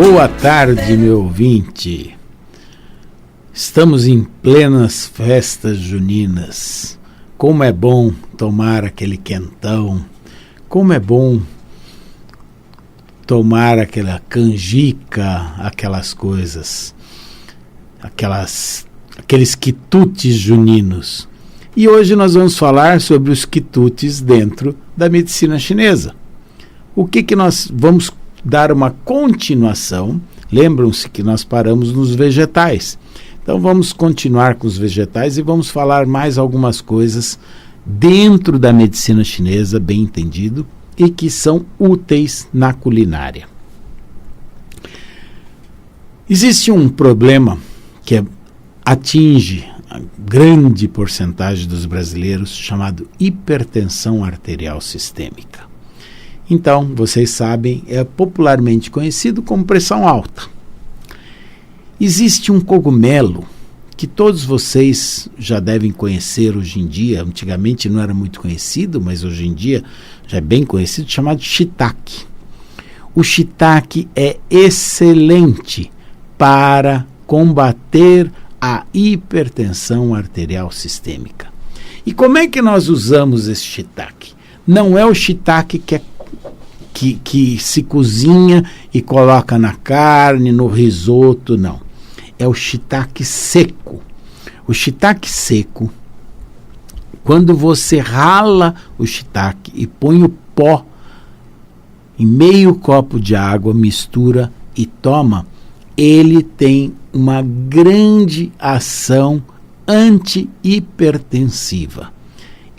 Boa tarde, meu ouvinte. Estamos em plenas festas juninas. Como é bom tomar aquele quentão. Como é bom tomar aquela canjica, aquelas coisas, aqueles quitutes juninos. E hoje nós vamos falar sobre os quitutes dentro da medicina chinesa. O que nós vamos dar uma continuação? Lembram-se que nós paramos nos vegetais. Então vamos continuar com os vegetais e vamos falar mais algumas coisas dentro da medicina chinesa, bem entendido, e que são úteis na culinária. Existe um problema que atinge a grande porcentagem dos brasileiros, chamado hipertensão arterial sistêmica. Então, vocês sabem, é popularmente conhecido como pressão alta. Existe um cogumelo que todos vocês já devem conhecer hoje em dia. Antigamente não era muito conhecido, mas hoje em dia já é bem conhecido, chamado shiitake. O shiitake é excelente para combater a hipertensão arterial sistêmica. E como é que nós usamos esse shiitake? Não é o shiitake que se cozinha e coloca na carne, no risoto, não. É o shiitake seco. O shiitake seco, quando você rala o shiitake e põe o pó em meio copo de água, mistura e toma, ele tem uma grande ação anti-hipertensiva.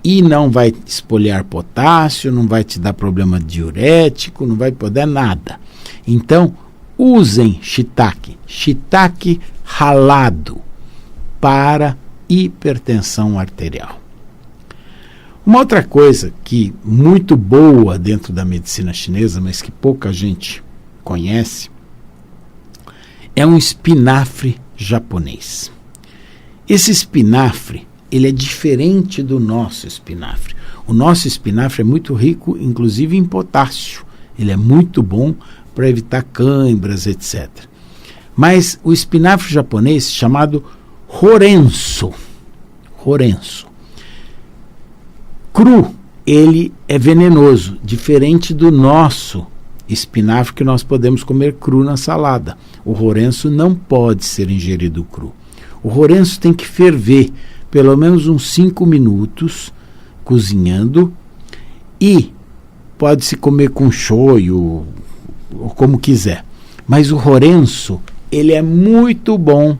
E não vai espolhar potássio, não vai te dar problema diurético, não vai poder nada. Então, usem shiitake ralado para hipertensão arterial. Uma outra coisa que muito boa dentro da medicina chinesa, mas que pouca gente conhece, é um espinafre japonês. Esse espinafre, ele é diferente do nosso espinafre. O nosso espinafre é muito rico, inclusive em potássio. Ele é muito bom para evitar cãibras, etc. Mas o espinafre japonês, chamado Horenso, cru, ele é venenoso, diferente do nosso espinafre que nós podemos comer cru na salada. O Horenso não pode ser ingerido cru. O Horenso tem que ferver pelo menos uns 5 minutos cozinhando, e pode-se comer com shoyu ou como quiser. Mas o Horenso, ele é muito bom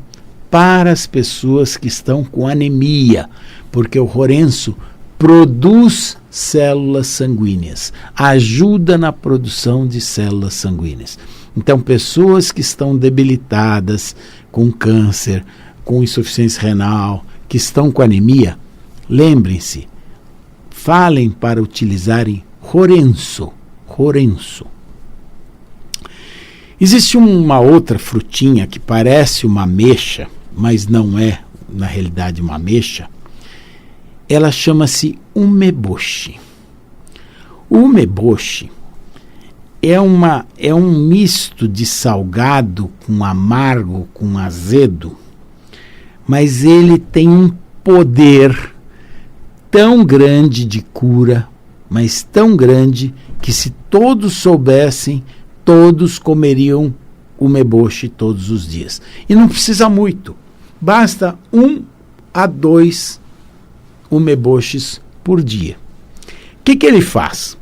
para as pessoas que estão com anemia, porque o Horenso produz células sanguíneas, ajuda na produção de células sanguíneas. Então, pessoas que estão debilitadas, com câncer, com insuficiência renal, que estão com anemia, lembrem-se, falem para utilizarem Horenso. Existe uma outra frutinha que parece uma ameixa, mas não é, na realidade, uma ameixa. Ela chama-se umeboshi. O umeboshi é um misto de salgado com amargo, com azedo, mas ele tem um poder tão grande de cura, mas tão grande, que se todos soubessem, todos comeriam umeboshi todos os dias. E não precisa muito, basta 1 a 2 umeboshis por dia. O que ele faz?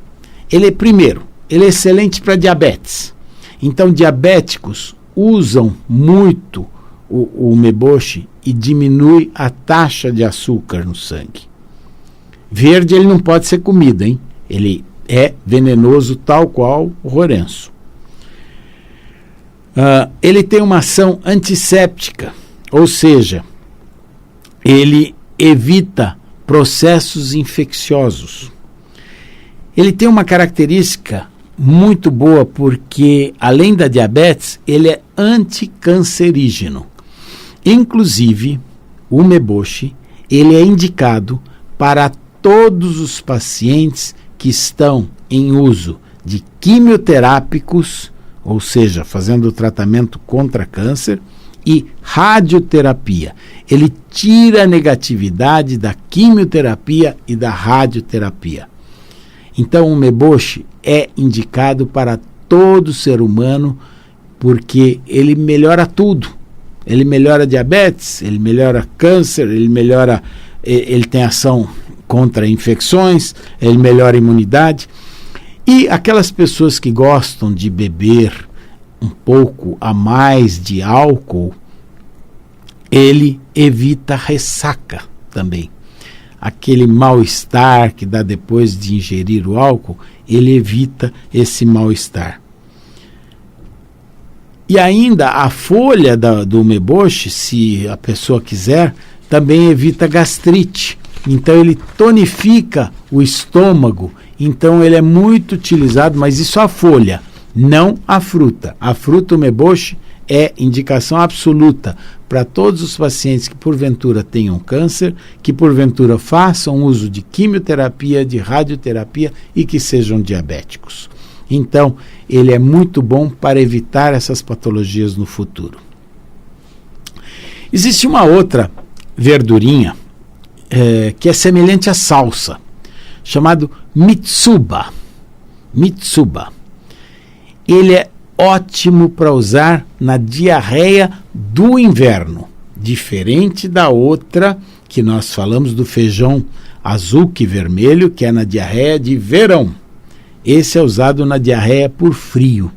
Primeiro, ele é excelente para diabetes. Então, diabéticos usam muito o umeboshi e diminui a taxa de açúcar no sangue. Verde ele não pode ser comido, hein? Ele é venenoso tal qual o Horenso. Ele tem uma ação antisséptica, ou seja, ele evita processos infecciosos. Ele tem uma característica muito boa porque, além da diabetes, ele é anticancerígeno. Inclusive, o umeboshi, ele é indicado para todos os pacientes que estão em uso de quimioterápicos ou seja, fazendo o tratamento contra câncer, e radioterapia. Ele tira a negatividade da quimioterapia e da radioterapia. Então o umeboshi é indicado para todo ser humano porque ele melhora tudo. Ele melhora diabetes, ele melhora câncer, ele tem ação contra infecções, ele melhora a imunidade. E aquelas pessoas que gostam de beber um pouco a mais de álcool, ele evita ressaca também. Aquele mal-estar que dá depois de ingerir o álcool, ele evita esse mal-estar. E ainda a folha do umeboshi, se a pessoa quiser, também evita gastrite. Então ele tonifica o estômago. Então ele é muito utilizado, mas isso a folha, não a fruta. A fruta umeboshi é indicação absoluta para todos os pacientes que porventura tenham câncer, que porventura façam uso de quimioterapia, de radioterapia e que sejam diabéticos. Então, ele é muito bom para evitar essas patologias no futuro. Existe uma outra verdurinha que é semelhante à salsa, chamado mitsuba. Mitsuba. Ele é ótimo para usar na diarreia do inverno, diferente da outra que nós falamos do feijão azul e vermelho, que é na diarreia de verão. Esse é usado na diarreia por frio.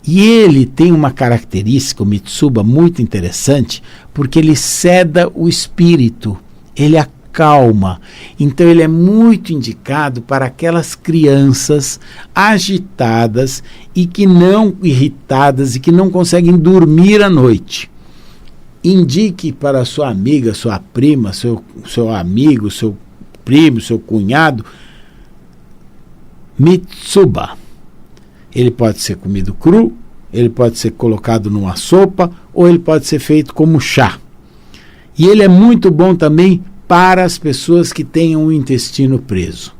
E ele tem uma característica, o mitsuba, muito interessante, porque ele seda o espírito, ele acalma. Então ele é muito indicado para aquelas crianças agitadas e que não irritadas e que não conseguem dormir à noite. Indique para sua amiga, sua prima, seu amigo, seu primo, seu cunhado, mitsuba. Ele pode ser comido cru, ele pode ser colocado numa sopa ou ele pode ser feito como chá. E ele é muito bom também para as pessoas que tenham o intestino preso.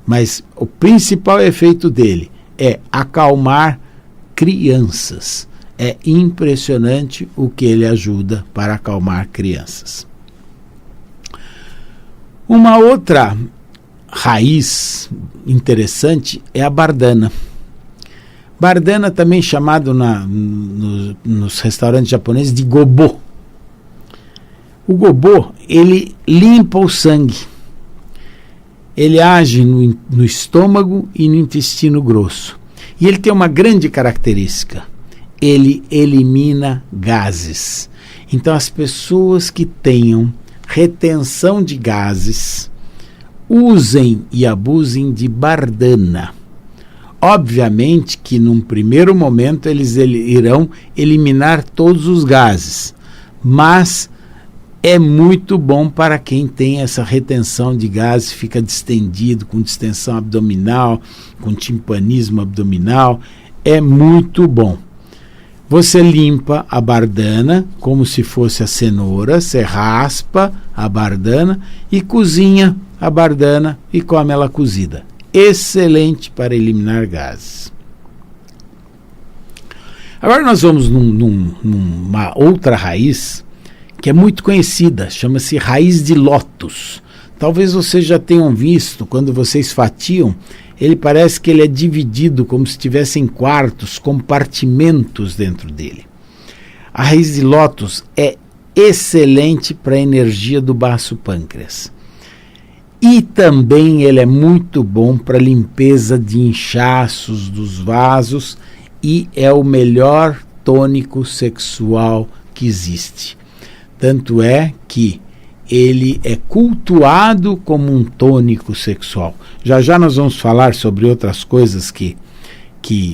Mas o principal efeito dele é acalmar crianças. É impressionante o que ele ajuda para acalmar crianças. Uma outra raiz interessante é a bardana. Bardana também chamado nos restaurantes japoneses de gobo. O gobo, ele limpa o sangue. Ele age no estômago e no intestino grosso. E ele tem uma grande característica. Ele elimina gases. Então as pessoas que tenham retenção de gases, usem e abusem de bardana. Obviamente que num primeiro momento eles irão eliminar todos os gases, mas é muito bom para quem tem essa retenção de gases, fica distendido, com distensão abdominal, com timpanismo abdominal, é muito bom. Você limpa a bardana como se fosse a cenoura, você raspa a bardana e cozinha a bardana e come ela cozida. Excelente para eliminar gases. Agora nós vamos numa outra raiz que é muito conhecida, chama-se raiz de lótus. Talvez vocês já tenham visto, quando vocês fatiam, ele parece que ele é dividido como se tivessem quartos, compartimentos dentro dele. A raiz de lótus é excelente para a energia do baço pâncreas. E também ele é muito bom para limpeza de inchaços dos vasos e é o melhor tônico sexual que existe. Tanto é que ele é cultuado como um tônico sexual. Já já nós vamos falar sobre outras coisas que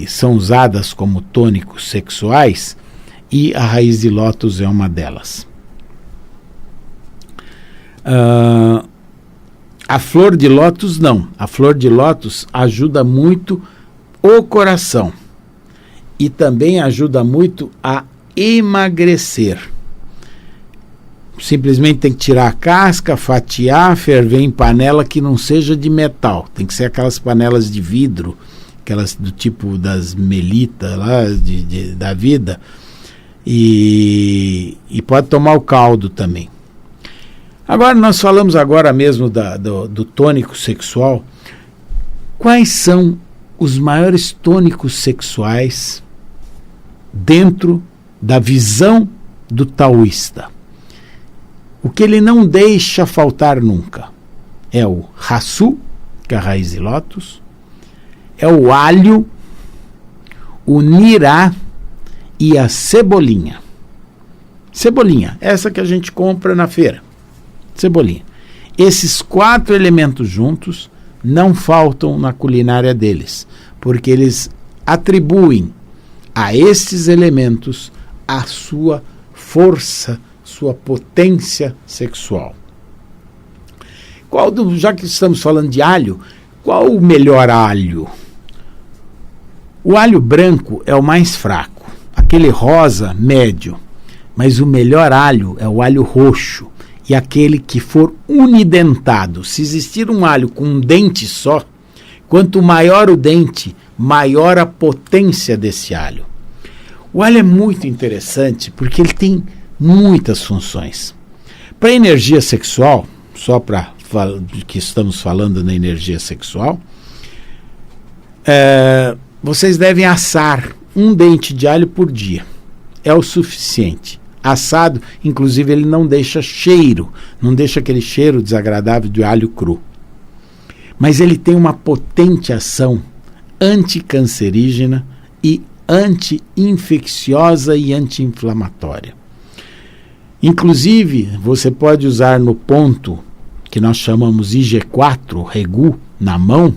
são usadas como tônicos sexuais e a raiz de lótus é uma delas. A flor de lótus não. A flor de lótus ajuda muito o coração e também ajuda muito a emagrecer. Simplesmente tem que tirar a casca, fatiar, ferver em panela que não seja de metal. Tem que ser aquelas panelas de vidro aquelas do tipo das melitas lá da vida, e pode tomar o caldo também. Agora nós falamos agora mesmo do tônico sexual. Quais são os maiores tônicos sexuais dentro da visão do taoísta? O que ele não deixa faltar nunca é o Hasu, que é a raiz de lótus, é o alho, o nirá e a cebolinha. Cebolinha, essa que a gente compra na feira. Cebolinha. Esses 4 elementos juntos não faltam na culinária deles, porque eles atribuem a estes elementos a sua força, sua potência sexual. Já que estamos falando de alho, qual o melhor alho? O alho branco é o mais fraco, aquele rosa médio, mas o melhor alho é o alho roxo, e aquele que for unidentado. Se existir um alho com um dente só, quanto maior o dente, maior a potência desse alho. O alho é muito interessante porque ele tem muitas funções. Para a energia sexual, só para que estamos falando na energia sexual, vocês devem assar um dente de alho por dia. É o suficiente. Assado, inclusive, ele não deixa cheiro, não deixa aquele cheiro desagradável de alho cru. Mas ele tem uma potente ação anticancerígena e anti-infecciosa e anti-inflamatória. Inclusive, você pode usar no ponto que nós chamamos IG4, regu, na mão,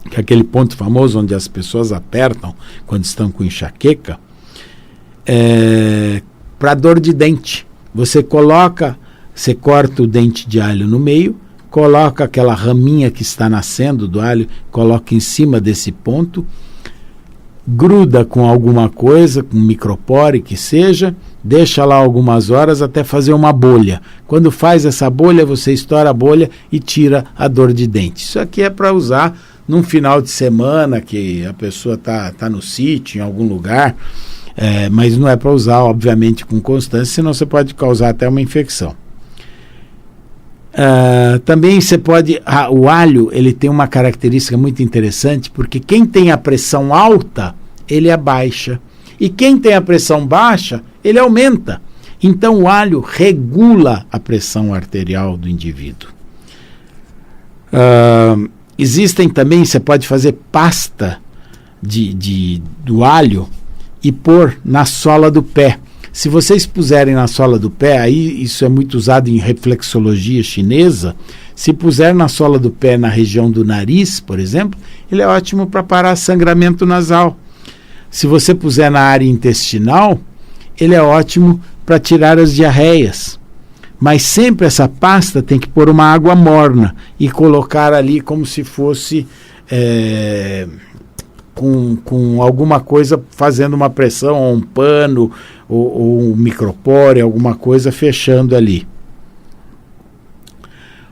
que é aquele ponto famoso onde as pessoas apertam quando estão com enxaqueca, para dor de dente. Você corta o dente de alho no meio, coloca aquela raminha que está nascendo do alho, coloca em cima desse ponto, gruda com alguma coisa, com micropore que seja, deixa lá algumas horas até fazer uma bolha. Quando faz essa bolha, você estoura a bolha e tira a dor de dente. Isso aqui é para usar num final de semana que a pessoa tá no sítio, em algum lugar, mas não é para usar, obviamente, com constância, senão você pode causar até uma infecção. Também você pode... o alho, ele tem uma característica muito interessante, porque quem tem a pressão alta, ele abaixa. E quem tem a pressão baixa, ele aumenta. Então o alho regula a pressão arterial do indivíduo. Existem também, você pode fazer pasta do alho e pôr na sola do pé. Se vocês puserem na sola do pé, aí isso é muito usado em reflexologia chinesa, se puser na sola do pé na região do nariz, por exemplo, ele é ótimo para parar sangramento nasal. Se você puser na área intestinal, ele é ótimo para tirar as diarreias. Mas sempre essa pasta tem que pôr uma água morna e colocar ali como se fosse com alguma coisa fazendo uma pressão, ou um pano, ou um micropore, alguma coisa fechando ali.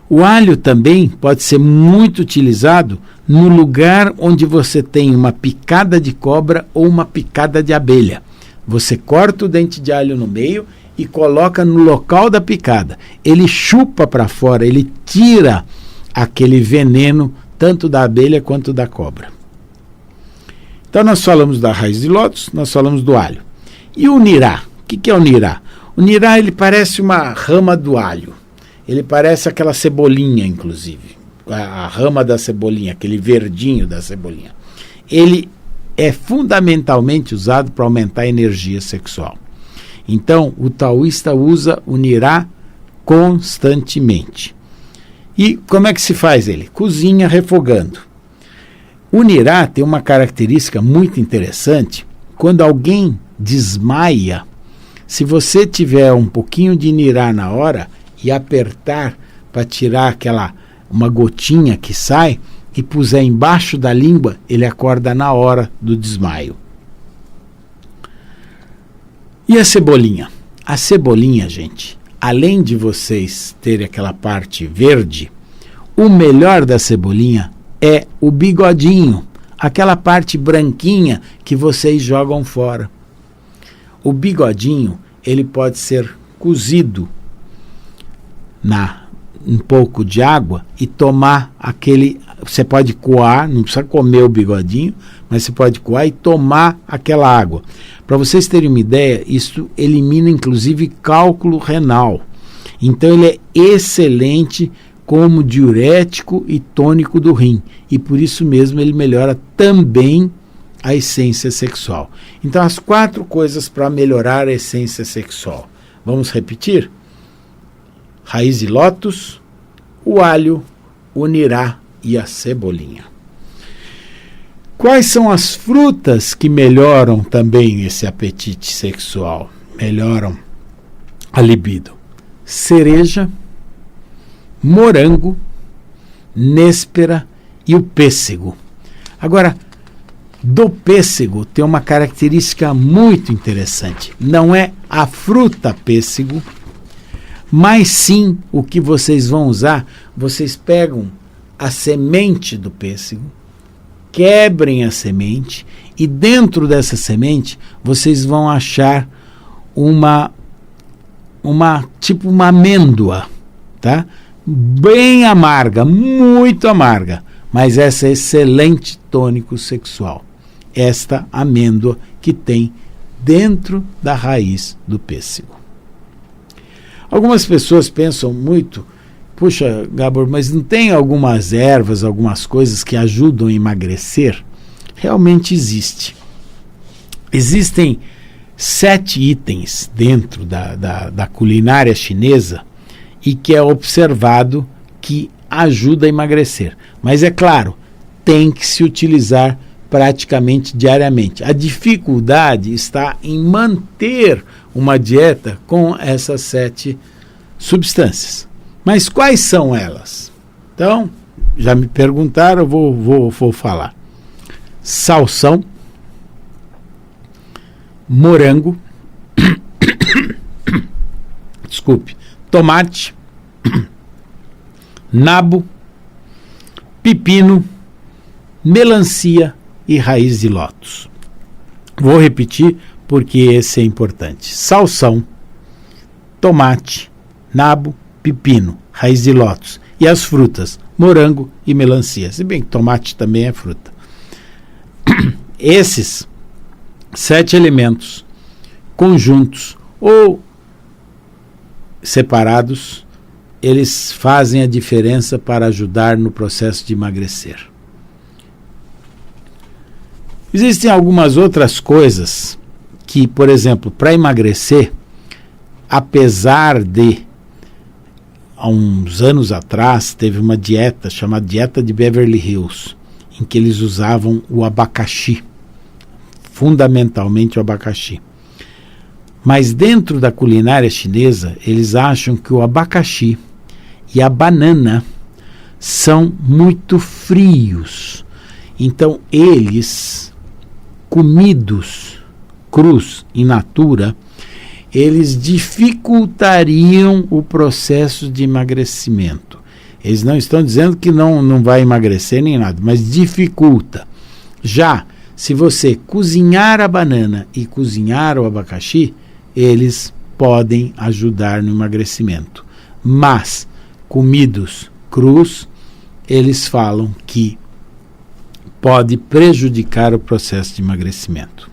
O alho também pode ser muito utilizado no lugar onde você tem uma picada de cobra ou uma picada de abelha. Você corta o dente de alho no meio e coloca no local da picada. Ele chupa para fora, ele tira aquele veneno tanto da abelha quanto da cobra. Então nós falamos da raiz de lótus, nós falamos do alho. E o nirá? O que é o nirá? O nirá, ele parece uma rama do alho. Ele parece aquela cebolinha, inclusive. A rama da cebolinha, aquele verdinho da cebolinha. Ele é fundamentalmente usado para aumentar a energia sexual. Então, o taoísta usa o nirá constantemente. E como é que se faz ele? Cozinha refogando. O nirá tem uma característica muito interessante. Quando alguém desmaia, se você tiver um pouquinho de nirá na hora e apertar para tirar uma gotinha que sai e puser embaixo da língua, ele acorda na hora do desmaio. E a cebolinha? A cebolinha, gente, além de vocês terem aquela parte verde, o melhor da cebolinha é o bigodinho, aquela parte branquinha que vocês jogam fora. O bigodinho, ele pode ser cozido um pouco de água e tomar aquele... Você pode coar, não precisa comer o bigodinho, mas você pode coar e tomar aquela água. Para vocês terem uma ideia, isso elimina inclusive cálculo renal. Então ele é excelente como diurético e tônico do rim. E por isso mesmo ele melhora também a essência sexual. Então as 4 coisas para melhorar a essência sexual. Vamos repetir? Raiz de lótus, o alho, o nirá e a cebolinha. Quais são as frutas que melhoram também esse apetite sexual? Melhoram a libido. Cereja, morango, néspera e o pêssego. Agora, do pêssego tem uma característica muito interessante. Não é a fruta pêssego, mas sim o que vocês vão usar. Vocês pegam a semente do pêssego, quebrem a semente e dentro dessa semente vocês vão achar uma amêndoa, tá? Bem amarga, muito amarga, mas essa é excelente tônico sexual. Esta amêndoa que tem dentro da raiz do pêssego. Algumas pessoas pensam muito, puxa, Gabor, mas não tem algumas ervas, algumas coisas que ajudam a emagrecer? Realmente existe. Existem 7 itens dentro da culinária chinesa e que é observado que ajuda a emagrecer. Mas é claro, tem que se utilizar praticamente diariamente. A dificuldade está em manter uma dieta com essas 7 substâncias. Mas quais são elas? Então, já me perguntaram, eu vou falar. Salsão, morango, desculpe, tomate, nabo, pepino, melancia e raiz de lótus. Vou repetir porque esse é importante. Salsão, tomate, nabo, pepino, raiz de lótus e as frutas, morango e melancia. Se bem que tomate também é fruta. Esses 7 elementos conjuntos ou separados, eles fazem a diferença para ajudar no processo de emagrecer. Existem algumas outras coisas que, por exemplo, para emagrecer, apesar de há uns anos atrás teve uma dieta chamada dieta de Beverly Hills, em que eles usavam o abacaxi, fundamentalmente o abacaxi. Mas dentro da culinária chinesa, eles acham que o abacaxi e a banana são muito frios. Então eles, comidos crus in natura, eles dificultariam o processo de emagrecimento. Eles não estão dizendo que não vai emagrecer nem nada, mas dificulta. Já se você cozinhar a banana e cozinhar o abacaxi, eles podem ajudar no emagrecimento. Mas, comidos crus, eles falam que pode prejudicar o processo de emagrecimento.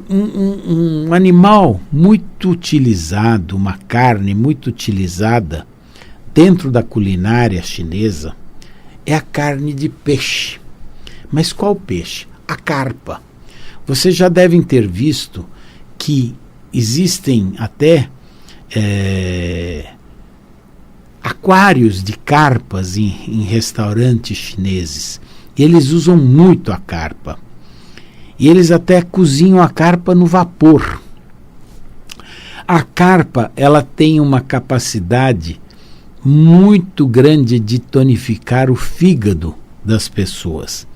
Um animal muito utilizado, uma carne muito utilizada dentro da culinária chinesa é a carne de peixe. Mas qual peixe? A carpa. Vocês já devem ter visto que existem até aquários de carpas em restaurantes chineses. E eles usam muito a carpa. E eles até cozinham a carpa no vapor. A carpa, ela tem uma capacidade muito grande de tonificar o fígado das pessoas.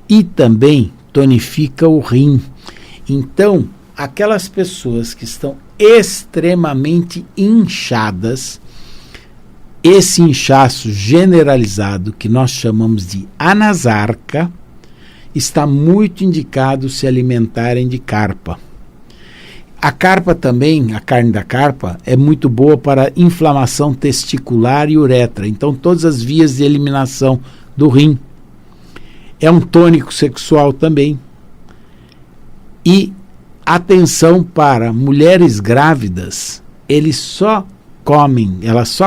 E também tonifica o rim. Então, aquelas pessoas que estão extremamente inchadas, esse inchaço generalizado, que nós chamamos de anasarca, está muito indicado se alimentarem de carpa. A carpa também, a carne da carpa, é muito boa para inflamação testicular e uretra. Então, todas as vias de eliminação do rim. É um tônico sexual também. E atenção para mulheres grávidas, elas só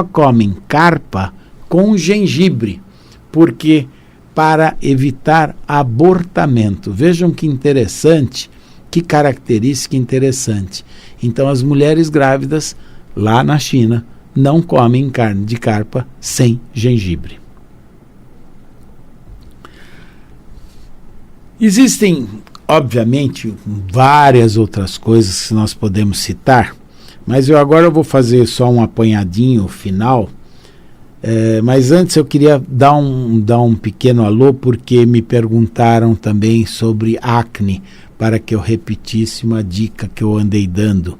comem carpa com gengibre, porque para evitar abortamento. Vejam que interessante, que característica interessante. Então, as mulheres grávidas lá na China não comem carne de carpa sem gengibre. Existem, obviamente, várias outras coisas que nós podemos citar, mas agora eu vou fazer só um apanhadinho final. Mas antes eu queria dar um pequeno alô, porque me perguntaram também sobre acne, para que eu repetisse uma dica que eu andei dando.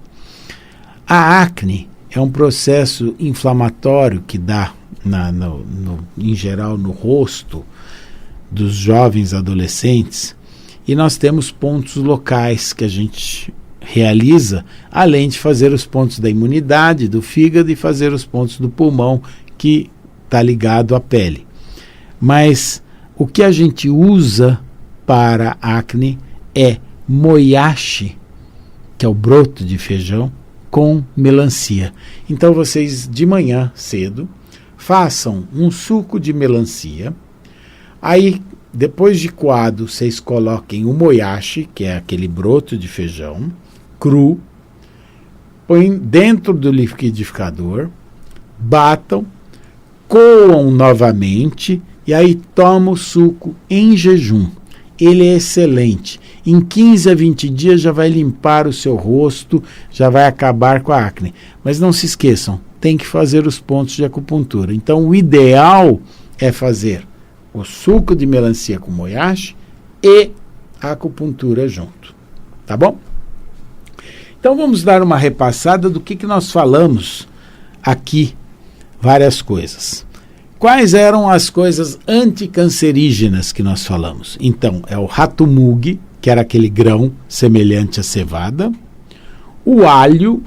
A acne é um processo inflamatório que dá, em geral, no rosto dos jovens adolescentes, e nós temos pontos locais que a gente realiza, além de fazer os pontos da imunidade, do fígado, e fazer os pontos do pulmão, que está ligado à pele. Mas o que a gente usa para acne é moyashi, que é o broto de feijão, com melancia. Então vocês de manhã cedo façam um suco de melancia, aí depois de coado vocês coloquem o moyashi, que é aquele broto de feijão cru, põem dentro do liquidificador, batam, coam novamente e aí toma o suco em jejum. Ele é excelente. Em 15 a 20 dias já vai limpar o seu rosto, já vai acabar com a acne. Mas não se esqueçam, tem que fazer os pontos de acupuntura. Então o ideal é fazer o suco de melancia com moyashi e a acupuntura junto. Tá bom? Então vamos dar uma repassada do que nós falamos aqui. Várias coisas. Quais eram as coisas anticancerígenas que nós falamos? Então, é o rato-mugue, que era aquele grão semelhante à cevada, o alho,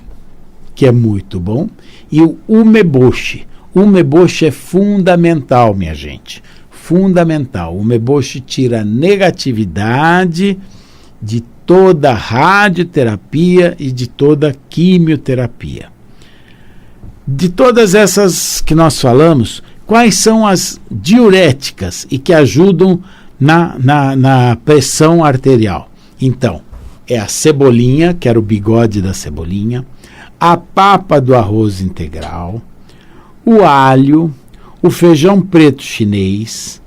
que é muito bom, e o umeboshi. O umeboshi é fundamental, minha gente. Fundamental. O umeboshi tira a negatividade de toda radioterapia e de toda quimioterapia. De todas essas que nós falamos, quais são as diuréticas e que ajudam na pressão arterial? Então, é a cebolinha, que era o bigode da cebolinha, a papa do arroz integral, o alho, o feijão preto chinês,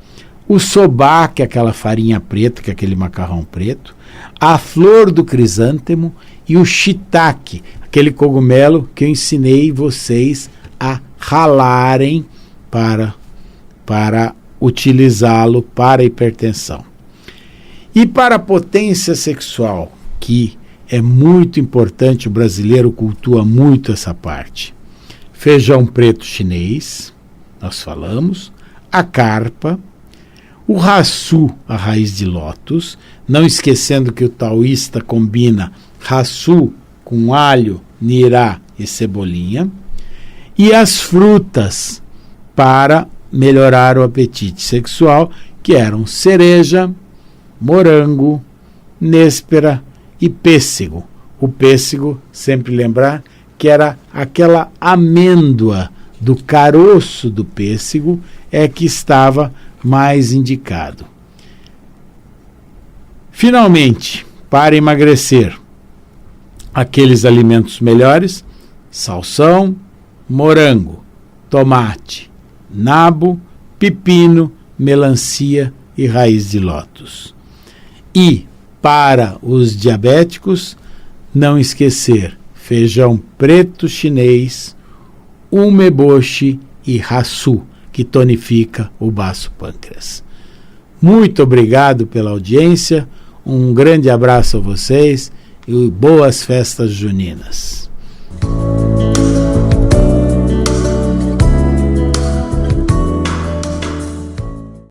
o soba, que é aquela farinha preta, que é aquele macarrão preto, a flor do crisântemo e o shiitake, aquele cogumelo que eu ensinei vocês a ralarem para utilizá-lo para hipertensão. E para a potência sexual, que é muito importante, o brasileiro cultua muito essa parte. Feijão preto chinês, nós falamos, a carpa, o raçu, a raiz de lótus, não esquecendo que o taoísta combina raçu com alho, nirá e cebolinha, e as frutas para melhorar o apetite sexual, que eram cereja, morango, nêspera e pêssego. O pêssego, sempre lembrar, que era aquela amêndoa do caroço do pêssego, é que estava mais indicado. Finalmente, para emagrecer, aqueles alimentos melhores: salsão, morango, tomate, nabo, pepino, melancia e raiz de lótus. E para os diabéticos, não esquecer feijão preto chinês, umeboshi e raçu, que tonifica o baço pâncreas. Muito obrigado pela audiência, um grande abraço a vocês e boas festas juninas.